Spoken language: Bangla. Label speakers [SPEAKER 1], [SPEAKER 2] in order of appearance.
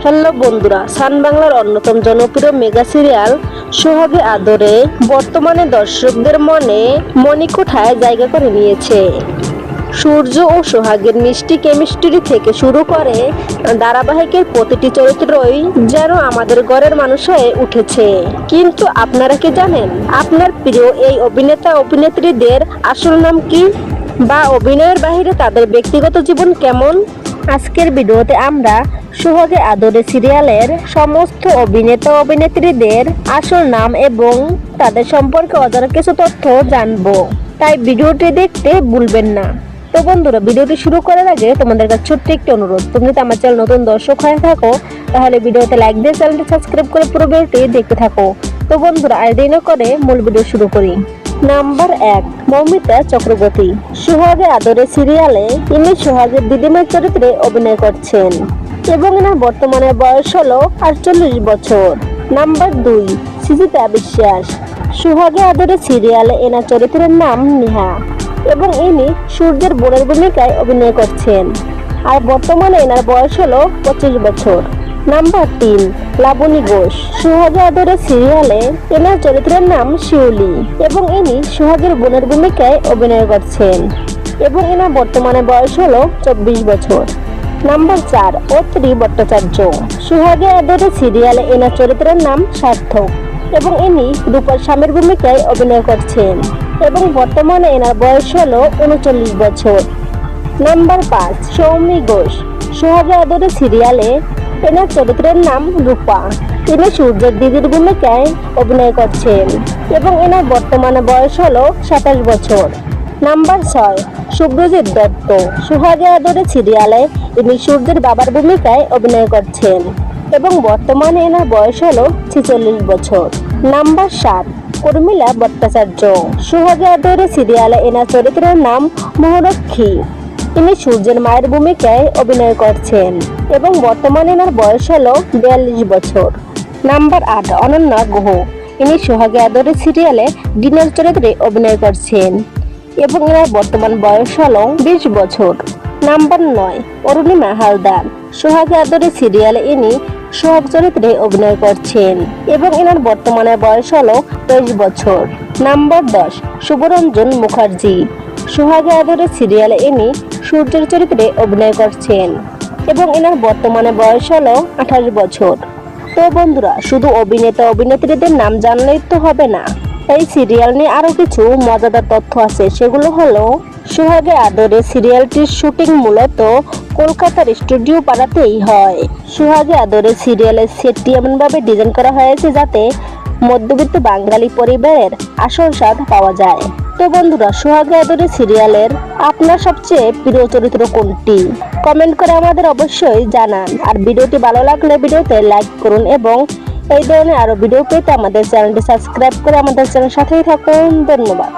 [SPEAKER 1] হ্যালো বন্ধুরা, সান বাংলার অন্যতম জনপ্রিয় মেগা সিরিয়াল সোহাগে আদরে বর্তমানে দর্শকদের মনে মণিকোঠায় জায়গা করে নিয়েছে। সূর্য ও সোহাগের মিষ্টি কেমিস্ট্রি থেকে শুরু করে ধারাবাহিকের প্রতিটি চরিত্রই যেন আমাদের ঘরের মানুষ হয়ে উঠেছে। কিন্তু আপনারা কি জানেন আপনার প্রিয় এই অভিনেতা অভিনেত্রীদের আসল নাম কি, বা অভিনয়ের বাইরে তাদের ব্যক্তিগত জীবন কেমন? আজকের ভিডিওতে আমরা সোহাগে আদরে সিরিয়ালের সমস্ত অভিনেতা অভিনেত্রীদের আসল নাম এবং তাদের সম্পর্কে অজানা কিছু তথ্য জানবো, তাই ভিডিওটি দেখতে ভুলবেন না। তো বন্ধুরা, ভিডিওটি শুরু করার আগে তোমাদের কাছে ছোট্ট একটি অনুরোধ, তুমি যদি আমার চ্যানেল নতুন দর্শক হয়ে থাকো তাহলে ভিডিওতে লাইক দিয়ে চ্যানেলটি সাবস্ক্রাইব করে পুরো ভিডিওটি দেখতে থাকো। তো বন্ধুরা, আর দেরি না করে মূল ভিডিও শুরু করি। নাম্বার 1, মৌমিতা চক্রবর্তী। সোহাগে আদরে সিরিয়ালে ইনি সোহাগের দিদিমার চরিত্রে অভিনয় করছেন এবং এনার বর্তমানে বয়স হলো 48 বছর। নাম্বার 2, সুজিতা বিশ্বাস। সোহাগে আদরে সিরিয়ালে এনার চরিত্রের নাম নেহা এবং ইনি সূর্যের বোনের ভূমিকায় অভিনয় করছেন আর বর্তমানে এনার বয়স হলো 25 বছর। নাম্বার 3, লাবণী ঘোষ। সোহাগে আদরে সিরিয়ালে এনার চরিত্রের নাম শিউলি এবং ইনি সোহাগের বোনের ভূমিকায় অভিনয় করছেন এবং এনার বর্তমানে বয়স হলো 24 বছর। নাম্বার 4, অত্রি ভট্টাচার্য। সোহাগে আদরে সিরিয়ালে এনার চরিত্রের নাম সার্থক এবং ইনি রূপার স্বামীর ভূমিকায় অভিনয় করছেন এবং বর্তমানে এনার বয়স হলো 39 বছর। নাম্বার 5, সৌমি ঘোষ। সোহাগে আদরে সিরিয়ালে এনার চরিত্রের নাম রূপা, তিনি সূর্যের দিদির ভূমিকায় অভিনয় করছেন এবং এনার বর্তমানে বয়স হলো 27 বছর। নাম্বার 6, শুভ্রজিৎ দত্ত। সোহাগে আদরে সিরিয়ালে ইনি সূর্যের বাবার ভূমিকায় অভিনয় করছেন এবং বর্তমানে এনার বয়স হলো 46 বছর। নাম্বার 7, উর্মিলা ভট্টাচার্য। সোহাগে আদরে সিরিয়ালে এনার চরিত্রের নাম মহালক্ষ্মী, তিনি সূর্যের মায়ের ভূমিকায় অভিনয় করছেন এবং বর্তমানে এনার বয়স হলো 42 বছর। নাম্বার 8, অনন্যা গুহ। ইনি সোহাগে আদরে সিরিয়ালে ডিনার চরিত্রে অভিনয় করছেন এবং এনার বর্তমান বয়স হলো 20 বছর। নাম্বার 9, অরুণিমা হালদার। সোহাগে আদরে সিরিয়ালে ইনি সোহাগ চরিত্রে অভিনয় করছেন এবং এনার বর্তমানে বয়স হলো 23 বছর। নাম্বার 10, শুভরঞ্জন মুখার্জি। সোহাগে আদরে সিরিয়ালে ইনি সূর্যের চরিত্রে অভিনয় করছেন এবং এনার বর্তমানে বয়স হলো 28 বছর। তো বন্ধুরা, শুধু অভিনেতা অভিনেত্রীদের নাম জানলেই তো হবে না, এই সিরিয়াল নিয়ে আরো কিছু মজাদার তথ্য আছে। সেগুলো হলো, সোহাগে আদরে সিরিয়ালটির শুটিং মূলত কলকাতার স্টুডিও পাড়াতেই হয়। সোহাগে আদরে সিরিয়ালের সেটটি এমনভাবে ডিজাইন করা হয়েছে যাতে মধ্যবিত্ত বাঙালি পরিবারের আসল স্বাদ পাওয়া যায়। তো বন্ধুরা, সোহাগে আদরে সিরিয়ালের আপনার সবচেয়ে প্রিয় চরিত্র কোনটি? কমেন্ট করে আমাদের অবশ্যই জানান। আর ভিডিওটি ভালো লাগলে ভিডিওতে লাইক করুন এবং এই ধরনের আরো ভিডিও পেতে আমাদের চ্যানেলটি সাবস্ক্রাইব করে আমাদের চ্যানেলের সাথেই থাকুন। ধন্যবাদ।